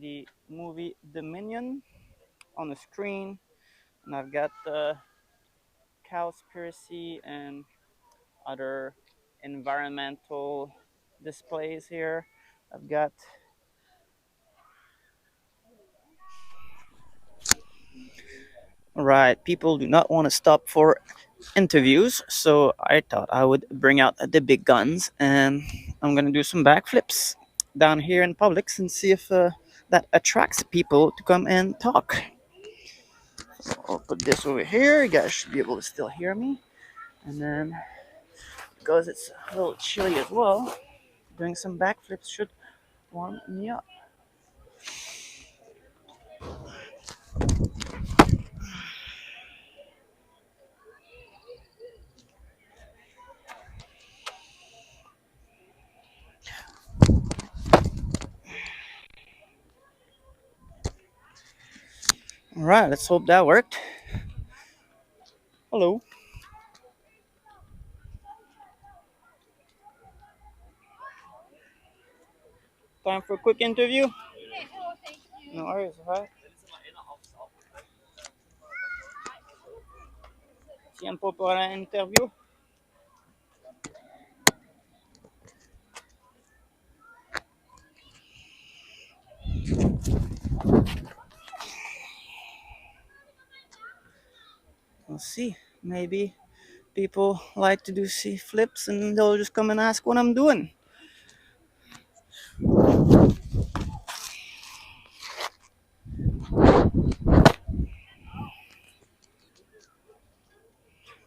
the movie Dominion on the screen, and I've got the Cowspiracy and other environmental displays here. I've got right. People do not want to stop for interviews, so I thought I would bring out the big guns, and I'm gonna do some backflips down here in Publix and see if that attracts people to come and talk. I'll put this over here. You guys should be able to still hear me. And then, because it's a little chilly as well, doing some backflips should warm me up. All right, let's hope that worked. Hello. Time for a quick interview? No worries, hi. Tiempo para interview? We'll see. Maybe people like to do C flips and they'll just come and ask what I'm doing.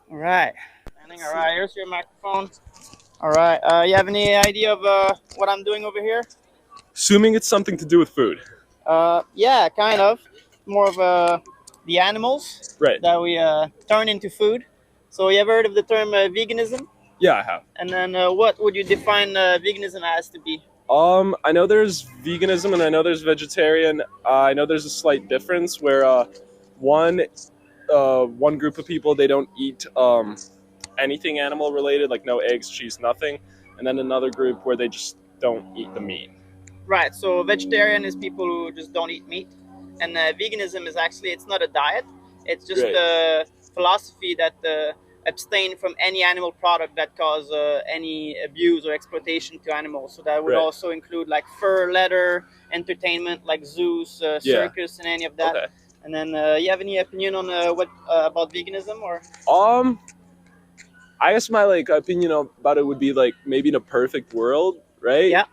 All right. All right, here's your microphone. All right. You have any idea of what I'm doing over here? Assuming it's something to do with food. Yeah, kind of. More of the animals Right. that we turn into food. So you ever heard of the term veganism? Yeah, I have. And then what would you define veganism as to be? I know there's veganism and I know there's vegetarian. I know there's a slight difference where one group of people, they don't eat anything animal related, like no eggs, cheese, nothing. And then another group where they just don't eat the meat. Right. So vegetarian is people who just don't eat meat, and veganism is actually, it's not a diet. It's just Right. a philosophy that abstain from any animal product that cause any abuse or exploitation to animals. So that would Right. also include like fur, leather, entertainment like zoos, Yeah. circus, and any of that. Okay. And then you have any opinion on what about veganism or? I guess my opinion about it would be like maybe in a perfect world, right? Yeah.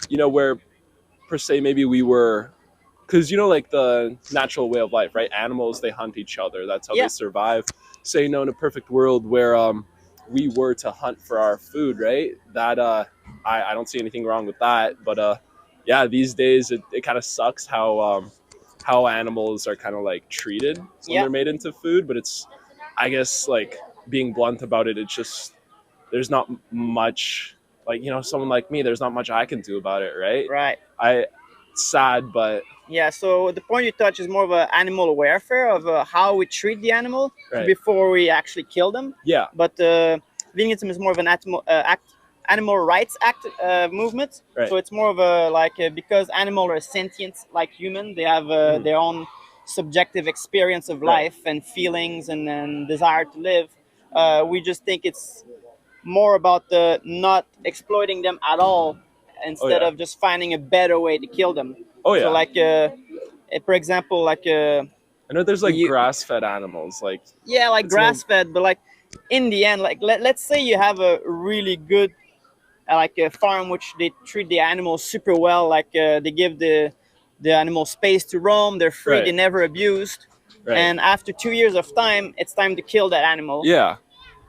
Where per se maybe we were, because like the natural way of life, right? Animals, they hunt each other. That's how Yeah. they survive. Say, in a perfect world where we were to hunt for our food, right? That I don't see anything wrong with that. But yeah, these days it kind of sucks how animals are kind of like treated when Yeah. they're made into food. But it's, I guess, like being blunt about it, it's just there's not much, like someone like me, there's not much I can do about it, right? Right. It's sad, but Yeah, so the point you touch is more of an animal welfare of how we treat the animal Right. before we actually kill them. yeah, But veganism is more of an animal rights act movement. Right. So it's more of a because animals are sentient like human. They have their own subjective experience of Right. life and feelings and desire to live. We just think it's more about not exploiting them at all instead yeah. of just finding a better way to kill them. Oh yeah. So for example, I know there's like you- grass-fed animals, like yeah, like It's more- grass fed, but like in the end, like let's say you have a really good like a farm which they treat the animals super well, like they give the animal space to roam, they're free, Right. they're never abused, right. and after 2 years of time, it's time to kill that animal. yeah,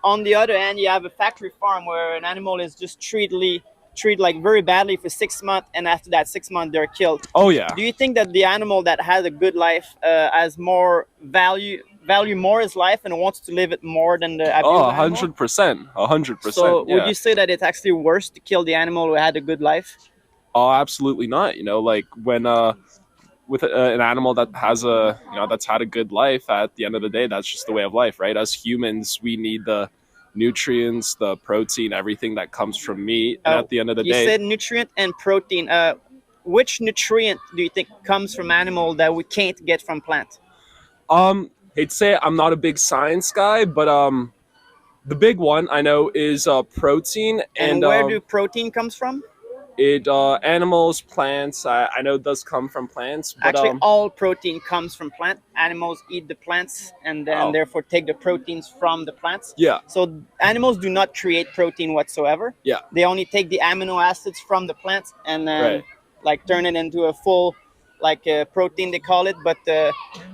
On the other hand, you have a factory farm where an animal is just treated like very badly for 6 months, and after that 6 months they're killed. oh yeah, Do you think that the animal that has a good life has more value more his life and wants to live it more than the abused oh, animal? 100%, 100%. So yeah. would you say that it's actually worse to kill the animal who had a good life? Oh, absolutely not. Like when with an animal that has that's had a good life, at the end of the day, that's just the way of life, right? As humans, we need the nutrients, the protein, everything that comes from meat, and at the end of the You day, said nutrient and protein. which nutrient do you think comes from animal that we can't get from plant? Hate to say it, I'm not a big science guy, but the big one I know is protein, And and where do protein comes from? it animals, plants. I know it does come from plants, but Actually, all protein comes from plant. Animals eat the plants and then oh therefore take the proteins from the plants. yeah, So animals do not create protein whatsoever. yeah, They only take the amino acids from the plants and then right, like turn it into a full like protein they call it. But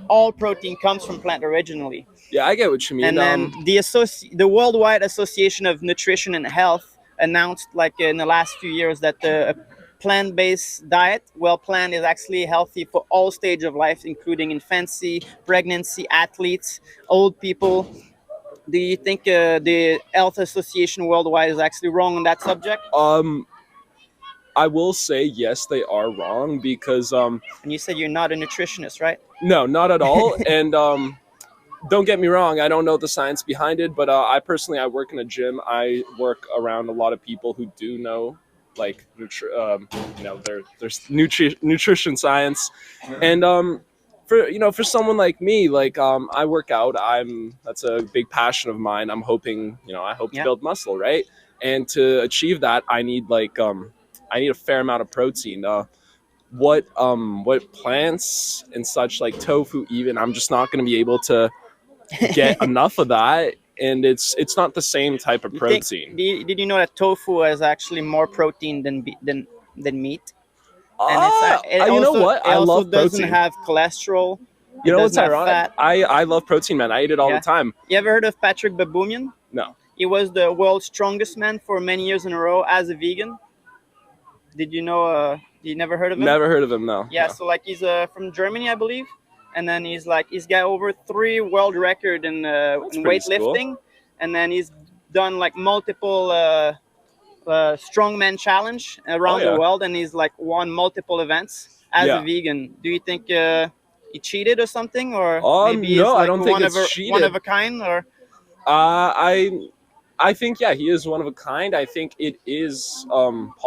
all protein comes from plant originally. yeah. I get what you mean. And then the Worldwide Association of Nutrition and Health announced like in the last few years that the plant-based diet, well planned, is actually healthy for all stages of life, including infancy, pregnancy, athletes, old people. Do you think the Health Association worldwide is actually wrong on that subject? I will say yes, they are wrong because And you said you're not a nutritionist, right? no, not at all, and don't get me wrong, I don't know the science behind it, but I personally I work in a gym. I work around a lot of people who do know like there's nutrition science, and for someone like me, like I work out. That's a big passion of mine. I'm hoping I hope to Yeah. build muscle, right? And to achieve that, I need I need a fair amount of protein. What plants and such like tofu, even I'm just not going to be able to get enough of that, and it's not the same type of You think, protein. did you know that tofu has actually more protein than meat? And it You know also what? it I also love doesn't protein. have cholesterol. You It know what's doesn't have ironic? fat. I love protein, man. I eat it all Yeah. the time. You ever heard of Patrick Baboumian? No, He was the world's strongest man for many years in a row as a vegan. Did you know? You never heard of him? never heard of him. No. Yeah, No. so like he's from Germany, I believe, and then he's got over 3 world record in pretty weightlifting, and then he's done like multiple strongman challenge around Oh, yeah. the world, and he's like won multiple events as Yeah. a vegan. Do you think he cheated or something, or maybe he's No, I like don't think one it's of cheated. one of a kind, or I think yeah, he is one of a kind. I think it is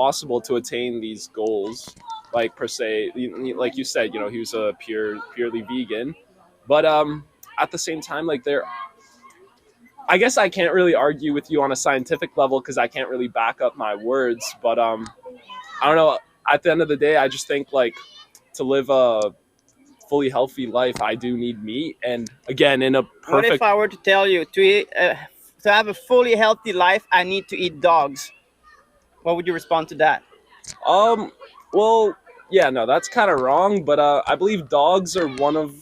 possible to attain these goals, like per se, like you said, he was a purely vegan, but at the same time, like I guess I can't really argue with you on a scientific level because I can't really back up my words, but I don't know. At the end of the day, I just think like to live a fully healthy life, I do need meat, and again, in a what if perfect I were to tell you to have a fully healthy life, I need to eat dogs? What would you respond to that? Well, yeah, no, that's kind of wrong, but I believe dogs are one of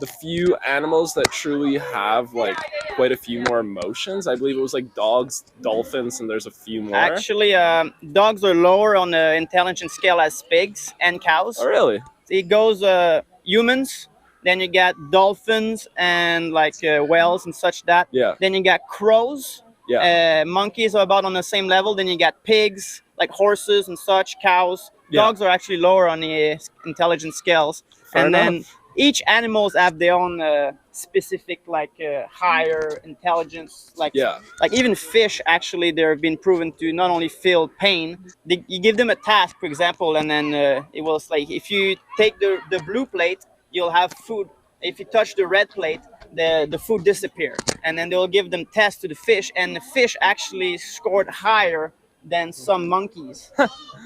the few animals that truly have like quite a few more emotions. I believe it was like dogs, dolphins, and there's a few more. Actually, dogs are lower on the intelligence scale as pigs and cows. Oh, really? It goes humans, then you got dolphins and like whales and such that. Yeah, Then you got crows. yeah, Monkeys are about on the same level. Then you got pigs, like horses and such, cows. Yeah. Dogs are actually lower on the intelligence scales. Fair and then enough. each animals have their own specific like higher intelligence. Like Yeah, like even fish actually they've been proven to not only feel pain. You give them a task, for example, and then it was like if you take the blue plate, you'll have food. If you touch the red plate, the food disappear, and then they'll give them tests to the fish, and the fish actually scored higher than some monkeys.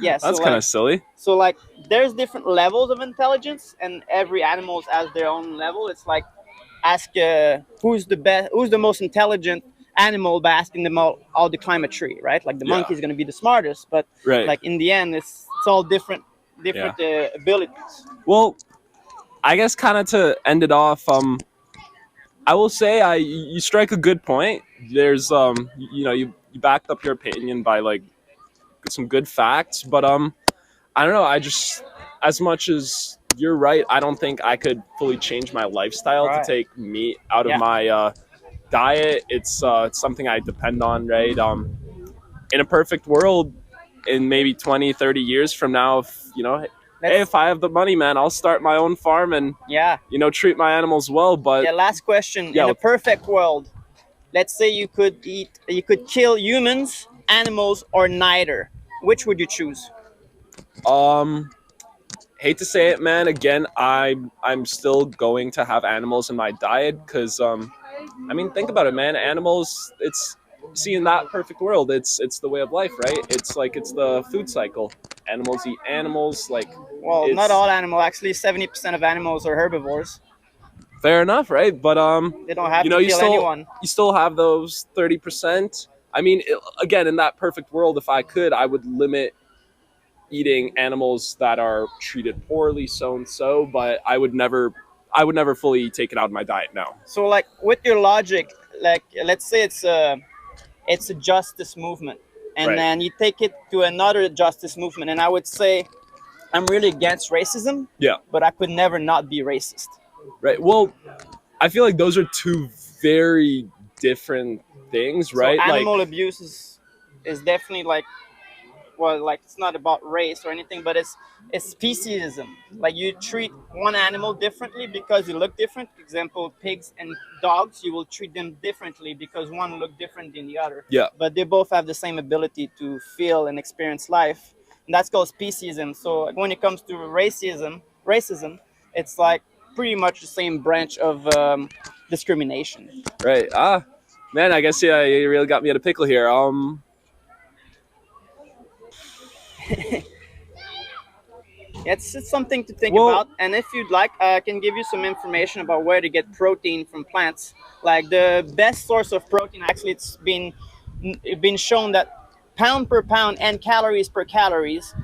Yeah, that's so kind like, of silly. so like there's different levels of intelligence, and every animal has their own level. It's like ask who's the most intelligent animal by asking them all the climb a tree, right? Like the Yeah. monkey is going to be the smartest, but Right. like in the end, it's all different abilities. Well, I guess kind of to end it off, I will say you strike a good point. There's you backed up your opinion by like some good facts, but I don't know. I just as much as you're right, I don't think I could fully change my lifestyle Right. to take meat out of Yeah. my diet. It's something I depend on, right? In a perfect world, in maybe 20, 30 years from now, hey, if I have the money, man, I'll start my own farm and Yeah. treat my animals well. But Yeah. Last question. Yeah. In a perfect world, let's say you could kill humans, animals, or neither. Which would you choose? um, hate to say it, man. Again, I'm still going to have animals in my diet because I mean, think about it, man. Animals, it's see in that perfect world, it's the way of life, right? It's like it's the food cycle. Animals eat animals, like Well, not it's all animals. Actually, 70% of animals are herbivores. fair enough, right? But They don't have you to know, kill anyone. you still have those 30%. I mean, again, in that perfect world, if I could, I would limit eating animals that are treated poorly, so and so. But I would never fully take it out of my diet. No. So, like with your logic, like let's say it's a justice movement, and Right. then you take it to another justice movement, and I would say I'm really against racism, Yeah. but I could never not be racist. Right. Well, I feel like those are two very different things, So right? Like, animal abuse is definitely like, well, like it's not about race or anything, but it's speciesism. Like you treat one animal differently because you look different. For example, pigs and dogs, you will treat them differently because one look different than the other. yeah, But they both have the same ability to feel and experience life, and that's called speciesism. So like, when it comes to racism, it's like pretty much the same branch of discrimination. right. Man, I guess yeah, you really got me at a pickle here. It's something to think Well, about. And if you'd like, I can give you some information about where to get protein from plants. Like the best source of protein, actually, it's been shown that pound per pound and calories per calories,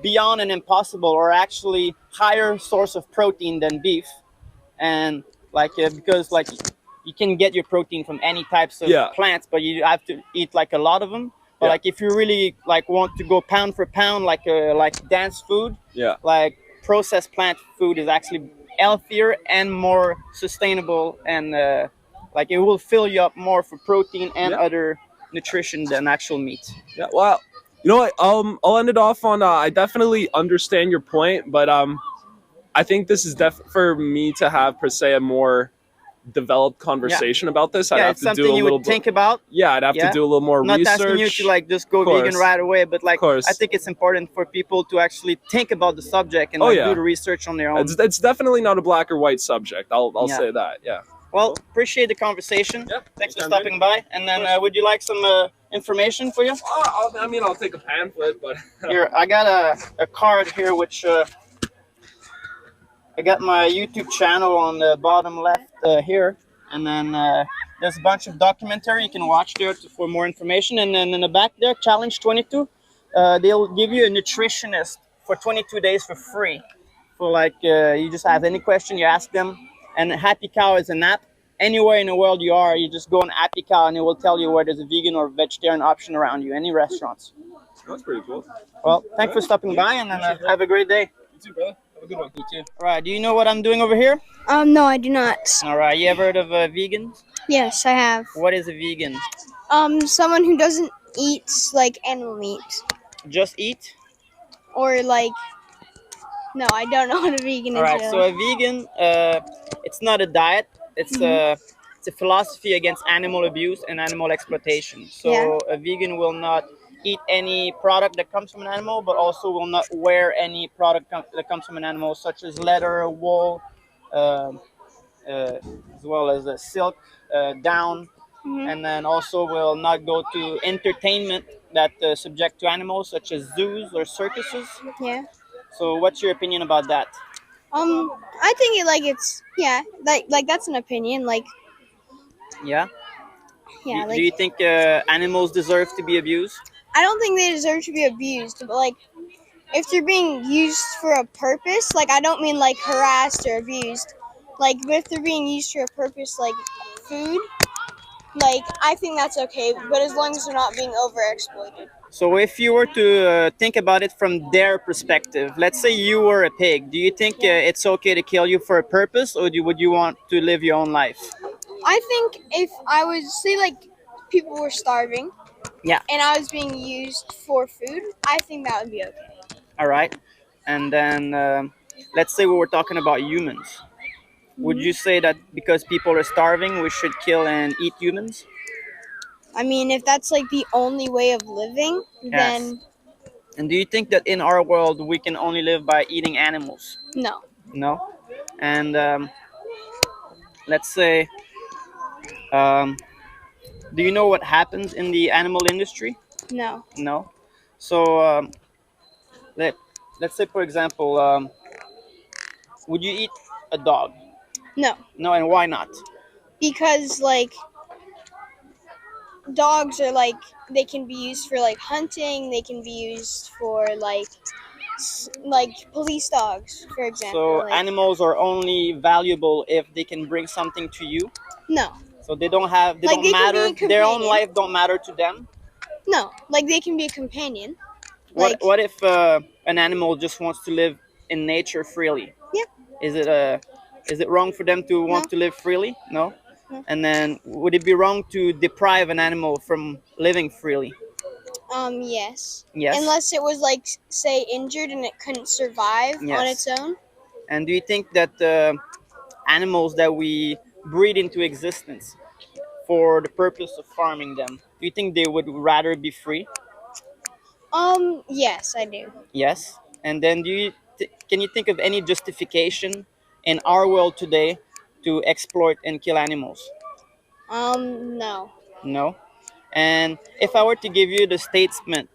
beyond and impossible, are actually higher source of protein than beef. And like because like you can get your protein from any types of Yeah. plants, but you have to eat like a lot of them. But Yeah. like if you really like want to go pound for pound, like dance food, yeah, like processed plant food is actually healthier and more sustainable, and like it will fill you up more for protein and Yeah. other nutrition than actual meat. yeah. Well, you know what? I'll end it off on. I definitely understand your point, but I think this is for me to have per se a more developed conversation about this. I'd Yeah, have it's to do something a you little would think about. Yeah, I'd have to Yeah. do a little more I'm not research. asking you to like just go Of course. vegan right away, but like course. I think it's important for people to actually think about the subject and Oh, like yeah. do the research on their own. It's definitely not a black or white subject. I'll Yeah. say that. Yeah. Well, appreciate the conversation. Yeah, Thanks for sounds stopping by. And then would you like some information for you? I mean, I'll take a pamphlet, but Here, I got a card here, which I got my YouTube channel on the bottom left here, and then there's a bunch of documentary you can watch there for more information. And then in the back there, Challenge 22, they'll give you a nutritionist for 22 days for free. For like, you just have any question, you ask them. And Happy Cow is an app. Anywhere in the world you are, you just go on Happy Cow, and it will tell you where there's a vegan or vegetarian option around you, any restaurants. that's pretty cool. Well, thanks for stopping by, and then have a great day. You too, brother. Have a good one. You too. All right, do you know what I'm doing over here? No, I do not. All right, you ever heard of a vegan? Yes, I have. What is a vegan? Someone who doesn't eat like animal meat Just eat? or like. No, I don't know what a vegan All is. right, so really. a vegan, it's not a diet. It's a philosophy against animal abuse and animal exploitation. So Yeah. a vegan will not eat any product that comes from an animal, but also will not wear any product that comes from an animal, such as leather, wool, uh, as well as silk, down, Mhm. and then also will not go to entertainment that subject to animals, such as zoos or circuses. Yeah. So, what's your opinion about that? I think it's like that's an opinion. Like Yeah. yeah, Do you like think animals deserve to be abused? I don't think they deserve to be abused, but like if they're being used for a purpose, like I don't mean like harassed or abused, like but if they're being used for a purpose like food, like I think that's okay, but as long as they're not being overexploited. So, if you were to think about it from their perspective, let's say you were a pig, do you think it's okay to kill you for a purpose, or would you want to live your own life? I think if I was say like people were starving, Yeah. and I was being used for food, I think that would be okay. All right. And then let's say we were talking about humans. Would you say that because people are starving, we should kill and eat humans? I mean, if that's like the only way of living, then And do you think that in our world we can only live by eating animals? No. No. And let's say, um, do you know what happens in the animal industry? No. No. So let let's say, for example, would you eat a dog? No. No, and why not? Because like dogs are like they can be used for like hunting. They can be used for like police dogs, for example. So Like animals are only valuable if they can bring something to you. no. So they Like don't they can matter. be a Their own companion. life don't matter to them. No. Like they can be a companion. What Like what if an animal just wants to live in nature freely? yeah. Is it is it wrong for them to No. want to live freely? No. No. And then would it be wrong to deprive an animal from living freely? Yes. Yes. Unless it was like say injured and it couldn't survive on Yes. its own. And do you think that animals that we breed into existence for the purpose of farming them, do you think they would rather be free? Yes, I do. Yes. And then can you think of any justification in our world today to exploit and kill animals? No. No. And if I were to give you a statement,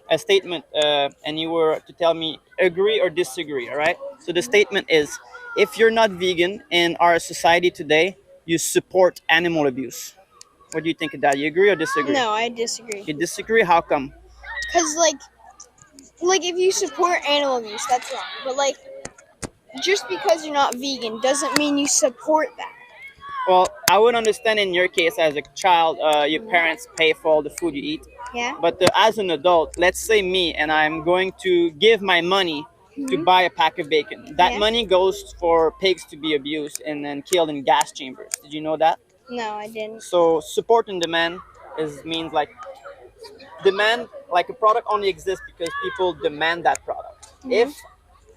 and you were to tell me agree or disagree, all right? So the statement is, if you're not vegan in our society today, you support animal abuse. What do you think of that? You agree or disagree? No, I disagree. You disagree? How come? Cause like if you support animal abuse, that's wrong. But like just because you're not vegan doesn't mean you support that. Well, I would understand in your case as a child, your parents pay for all the food you eat. Yeah. But as an adult, let's say me, and I'm going to give my money to Mhm. buy a pack of bacon. That Yeah. money goes for pigs to be abused and then killed in gas chambers. Did you know that? No, I didn't. So support and demand is means like demand, like a product only exists because people demand that product. If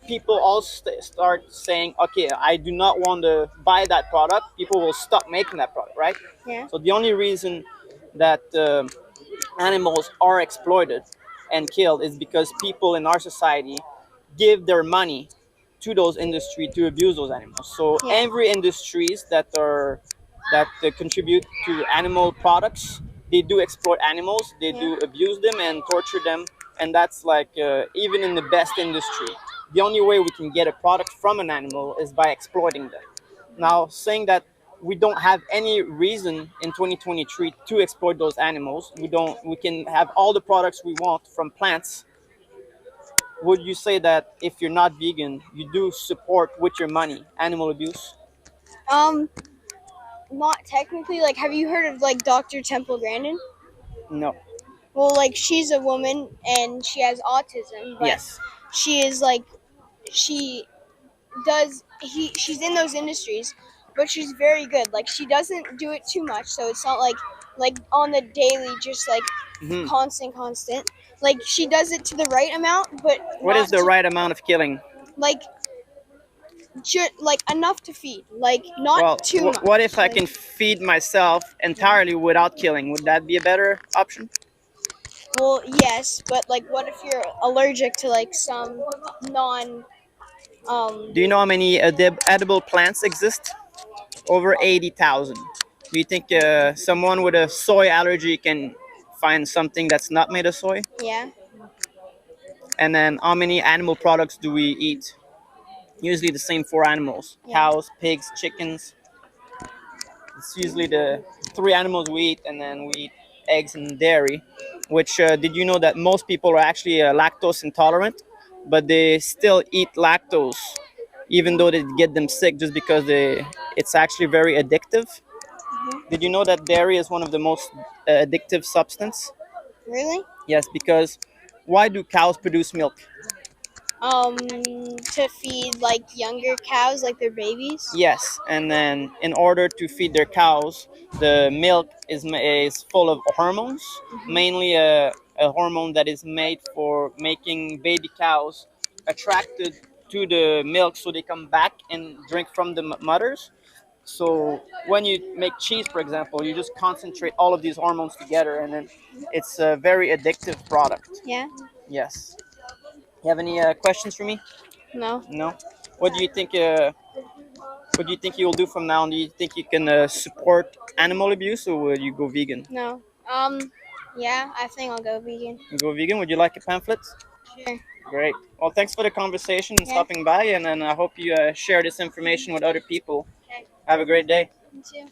people all start saying, okay, I do not want to buy that product, people will stop making that product, right? Yeah. So the only reason that animals are exploited and killed is because people in our society give their money to those industries to abuse those animals. So Yeah. every industries that contribute to animal products, they do exploit animals, they Yeah. do abuse them and torture them, and that's like even in the best industry, the only way we can get a product from an animal is by exploiting them. Now, saying that we don't have any reason in 2023 to exploit those animals, we can have all the products we want from plants. Would you say that if you're not vegan, you do support with your money animal abuse? Um, not technically. Like, have you heard of like Dr. Temple Grandin? No. Well, like she's a woman and she has autism, but Yes. she is like she does she's in those industries, but she's very good. Like she doesn't do it too much, so it's not like on the daily, just like Hmm. constant. Like she does it to the right amount, but What not is the right amount of killing? like like enough to feed, like not Well, too much. what if I Like, can feed myself entirely without killing? Would that be a better option? well, yes, but like, what if you're allergic to like some non Do you know how many edible plants exist? Over 80,000. Do you think someone with a soy allergy can find something that's not made of soy? yeah. And then how many animal products do we eat? Usually the same four animals: Yeah. cows, pigs, chickens. It's usually the three animals we eat, and then we eat eggs and dairy. Which did you know that most people are actually lactose intolerant, but they still eat lactose, even though they get them sick, just because it's actually very addictive. Did you know that dairy is one of the most addictive substance? Really? Yes, because why do cows produce milk? To feed like younger cows, like their babies. Yes, and then in order to feed their cows, the milk is full of hormones, mainly a hormone that is made for making baby cows attracted to the milk, so they come back and drink from the mothers. So when you make cheese, for example, you just concentrate all of these hormones together, and then it's a very addictive product. Yeah. Yes. You have any questions for me? No. No. What do you think? What do you think you will do from now on? Do you think you can support animal abuse, or will you go vegan? No. Yeah, I think I'll go vegan. You go vegan. Would you like a pamphlet? Sure. Great. Well, thanks for the conversation and Yeah. stopping by, and I hope you share this information with other people. Okay. Have a great day. Me too.